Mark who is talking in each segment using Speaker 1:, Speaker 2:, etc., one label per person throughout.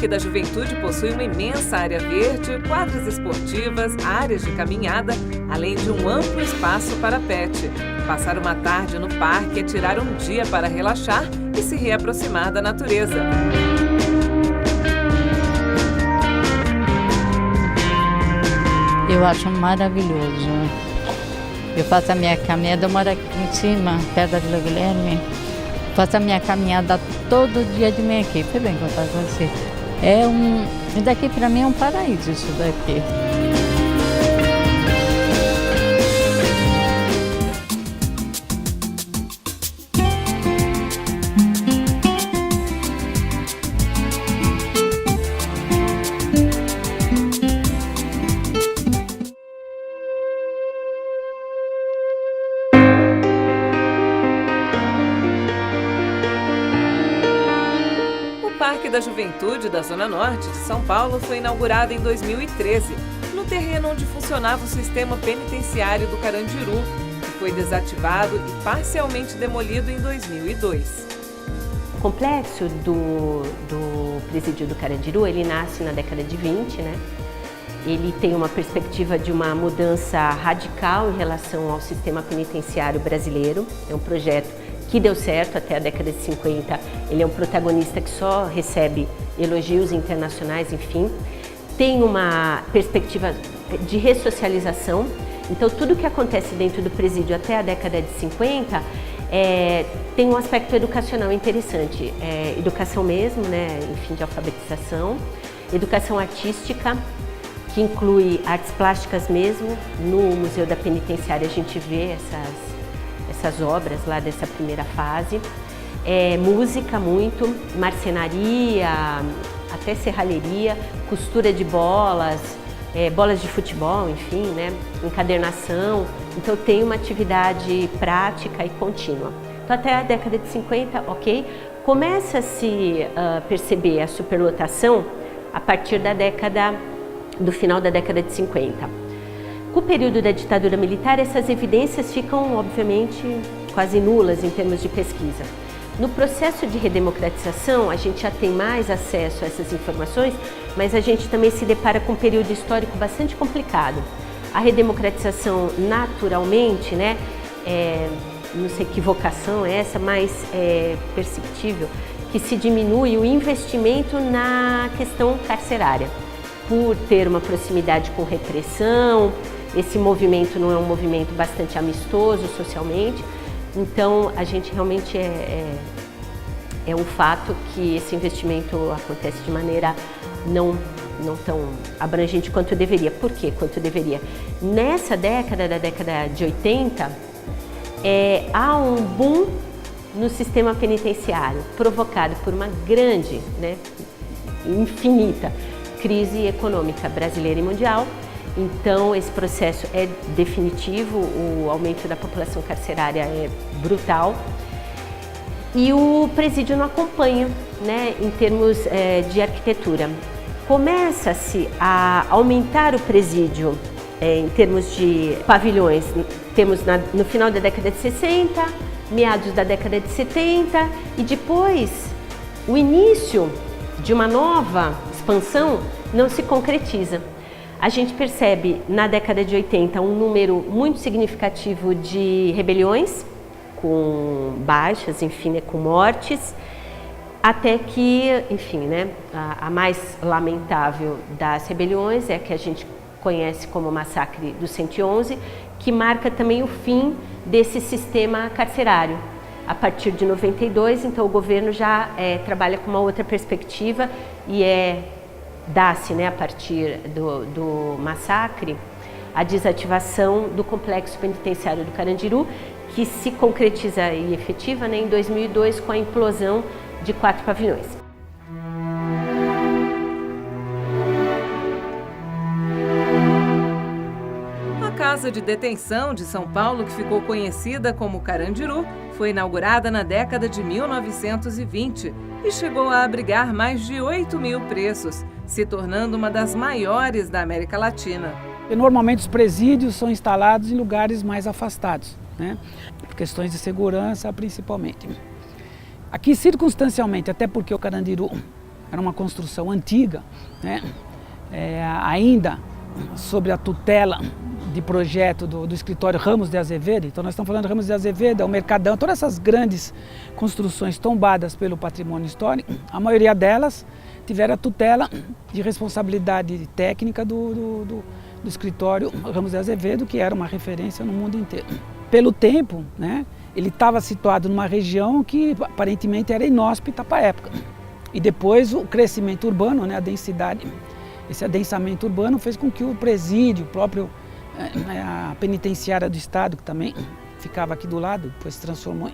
Speaker 1: Parque da Juventude possui uma imensa área verde, quadras esportivas, áreas de caminhada, além de um amplo espaço para pet. Passar uma tarde no parque é tirar um dia para relaxar e se reaproximar da natureza.
Speaker 2: Eu acho maravilhoso. Eu faço a minha caminhada, eu moro aqui em cima, perto da Vila Guilherme. Faço a minha caminhada todo dia de manhã aqui. Foi bem contar com você. Daqui para mim é um paraíso isso daqui.
Speaker 1: O Parque da Juventude da Zona Norte de São Paulo foi inaugurado em 2013, no terreno onde funcionava o sistema penitenciário do Carandiru, que foi desativado e parcialmente demolido em 2002.
Speaker 3: O complexo do presídio do Carandiru, ele nasce na década de 20, né? Ele tem uma perspectiva de uma mudança radical em relação ao sistema penitenciário brasileiro. É um projeto que deu certo até a década de 50. Ele é um protagonista que só recebe elogios internacionais, enfim. Tem uma perspectiva de ressocialização. Então, tudo que acontece dentro do presídio até a década de 50 tem um aspecto educacional interessante. Educação mesmo, né? Enfim, de alfabetização. Educação artística, que inclui artes plásticas mesmo. No Museu da Penitenciária a gente vê essas obras lá dessa primeira fase. Música muito, marcenaria, até serralheria, costura de bolas, bolas de futebol, enfim, né? Encadernação. Então tem uma atividade prática e contínua. Então até a década de 50, ok? Começa a se perceber a superlotação a partir do final da década de 50. Com o período da ditadura militar, essas evidências ficam, obviamente, quase nulas em termos de pesquisa. No processo de redemocratização, a gente já tem mais acesso a essas informações, mas a gente também se depara com um período histórico bastante complicado. A redemocratização, naturalmente, né, não sei que vocação é essa, mas é perceptível que se diminui o investimento na questão carcerária, por ter uma proximidade com repressão. Esse movimento não é um movimento bastante amistoso socialmente, então a gente realmente é um fato que esse investimento acontece de maneira não tão abrangente quanto deveria. Por quê? Quanto deveria? Nessa década, da década de 80, há um boom no sistema penitenciário, provocado por uma grande, né, infinita crise econômica brasileira e mundial. Então, esse processo é definitivo, o aumento da população carcerária é brutal e o presídio não acompanha, né, em termos de arquitetura. Começa-se a aumentar o presídio em termos de pavilhões. Temos no final da década de 60, meados da década de 70 e depois o início de uma nova expansão não se concretiza. A gente percebe na década de 80 um número muito significativo de rebeliões, com baixas, enfim, né, com mortes, até que, enfim, né, a mais lamentável das rebeliões é a que a gente conhece como o massacre do 111, que marca também o fim desse sistema carcerário. A partir de 92, então o governo já trabalha com uma outra perspectiva e dá-se, né, a partir do massacre, a desativação do complexo penitenciário do Carandiru, que se concretiza e efetiva, né, em 2002 com a implosão de 4 pavilhões.
Speaker 1: A Casa de Detenção de São Paulo, que ficou conhecida como Carandiru, foi inaugurada na década de 1920 e chegou a abrigar mais de 8.000 presos, se tornando uma das maiores da América Latina.
Speaker 4: E normalmente os presídios são instalados em lugares mais afastados, né? Por questões de segurança principalmente. Aqui circunstancialmente, até porque o Carandiru era uma construção antiga, né? Ainda sobre a tutela de projeto do escritório Ramos de Azevedo. Então nós estamos falando de Ramos de Azevedo, é o Mercadão, todas essas grandes construções tombadas pelo patrimônio histórico, a maioria delas tiveram a tutela de responsabilidade técnica do escritório Ramos de Azevedo, que era uma referência no mundo inteiro. Pelo tempo, né, ele estava situado numa região que aparentemente era inóspita para a época. E depois o crescimento urbano, né, a densidade, esse adensamento urbano fez com que o presídio, a penitenciária do Estado, que também ficava aqui do lado, depois se transformou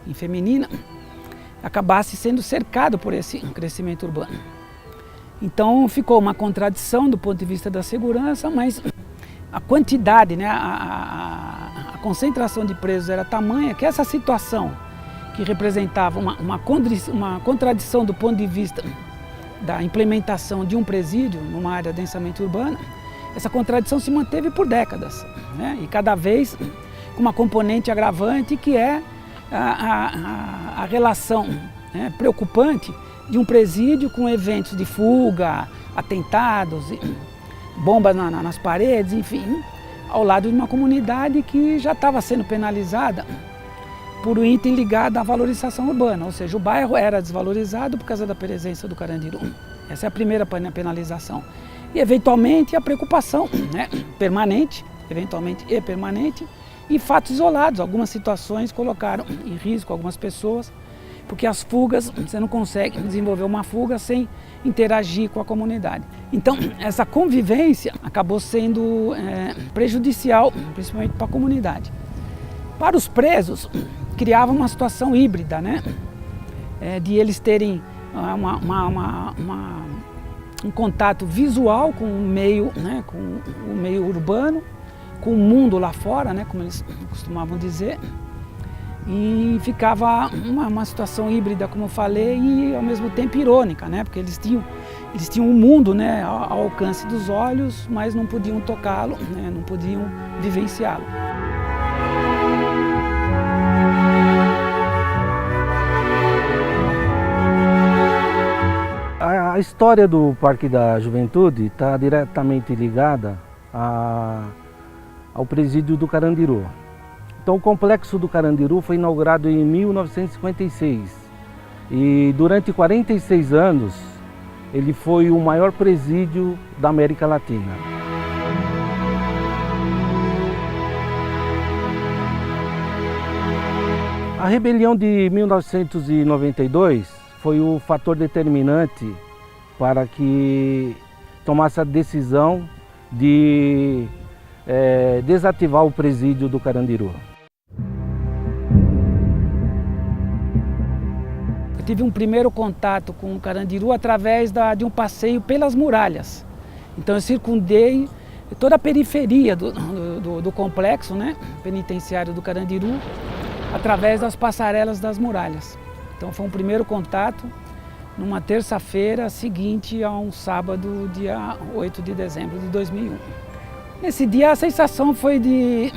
Speaker 4: em feminina, acabasse sendo cercado por esse crescimento urbano. Então ficou uma contradição do ponto de vista da segurança, mas a quantidade, né, a concentração de presos era tamanha que essa situação, que representava uma contradição do ponto de vista da implementação de um presídio numa área densamente urbana, essa contradição se manteve por décadas, né? E cada vez com uma componente agravante que é a relação, né, preocupante de um presídio com eventos de fuga, atentados, bombas nas paredes, enfim, ao lado de uma comunidade que já estava sendo penalizada por um item ligado à valorização urbana, ou seja, o bairro era desvalorizado por causa da presença do Carandiru. Essa é a primeira penalização. E eventualmente a preocupação, né, permanente, e fatos isolados. Algumas situações colocaram em risco algumas pessoas, porque as fugas, você não consegue desenvolver uma fuga sem interagir com a comunidade. Então, essa convivência acabou sendo prejudicial, principalmente para a comunidade. Para os presos, criava uma situação híbrida, né? De eles terem um contato visual com o meio, né, com o meio urbano, com o mundo lá fora, né, como eles costumavam dizer, e ficava uma situação híbrida, como eu falei, e ao mesmo tempo irônica, né, porque eles tinham um mundo, né, ao alcance dos olhos, mas não podiam tocá-lo, né, não podiam vivenciá-lo.
Speaker 5: A história do Parque da Juventude está diretamente ligada ao presídio do Carandiru. Então o complexo do Carandiru foi inaugurado em 1956 e durante 46 anos ele foi o maior presídio da América Latina. A rebelião de 1992 foi o fator determinante para que tomasse a decisão de desativar o presídio do Carandiru.
Speaker 4: Eu tive um primeiro contato com o Carandiru através de um passeio pelas muralhas. Então eu circundei toda a periferia do complexo, né, penitenciário do Carandiru, através das passarelas das muralhas. Então foi um primeiro contato numa terça-feira seguinte a um sábado, dia 8 de dezembro de 2001. Nesse dia a sensação foi de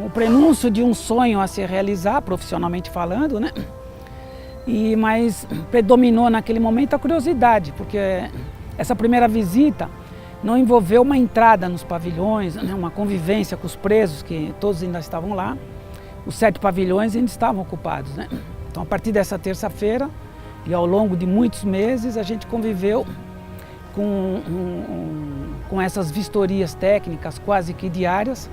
Speaker 4: um prenúncio de um sonho a se realizar, profissionalmente falando, né? Mas predominou naquele momento a curiosidade, porque essa primeira visita não envolveu uma entrada nos pavilhões, né? Uma convivência com os presos, que todos ainda estavam lá. Os 7 pavilhões ainda estavam ocupados, né? Então a partir dessa terça-feira, e ao longo de muitos meses, a gente conviveu com essas vistorias técnicas quase que diárias,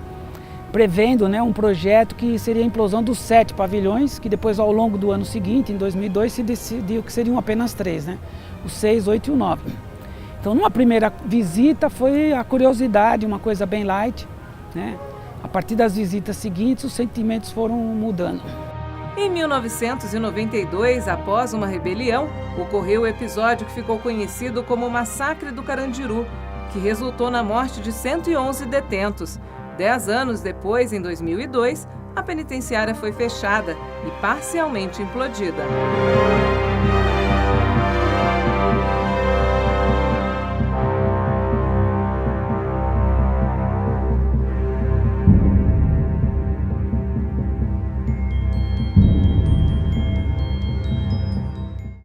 Speaker 4: prevendo, né, um projeto que seria a implosão dos 7 pavilhões, que depois ao longo do ano seguinte, em 2002, se decidiu que seriam apenas 3, né? O 6, 8 e o 9. Então numa primeira visita foi a curiosidade, uma coisa bem light, né? A partir das visitas seguintes os sentimentos foram mudando.
Speaker 1: Em 1992, após uma rebelião, ocorreu o episódio que ficou conhecido como o Massacre do Carandiru, que resultou na morte de 111 detentos. 10 anos depois, em 2002, a penitenciária foi fechada e parcialmente implodida.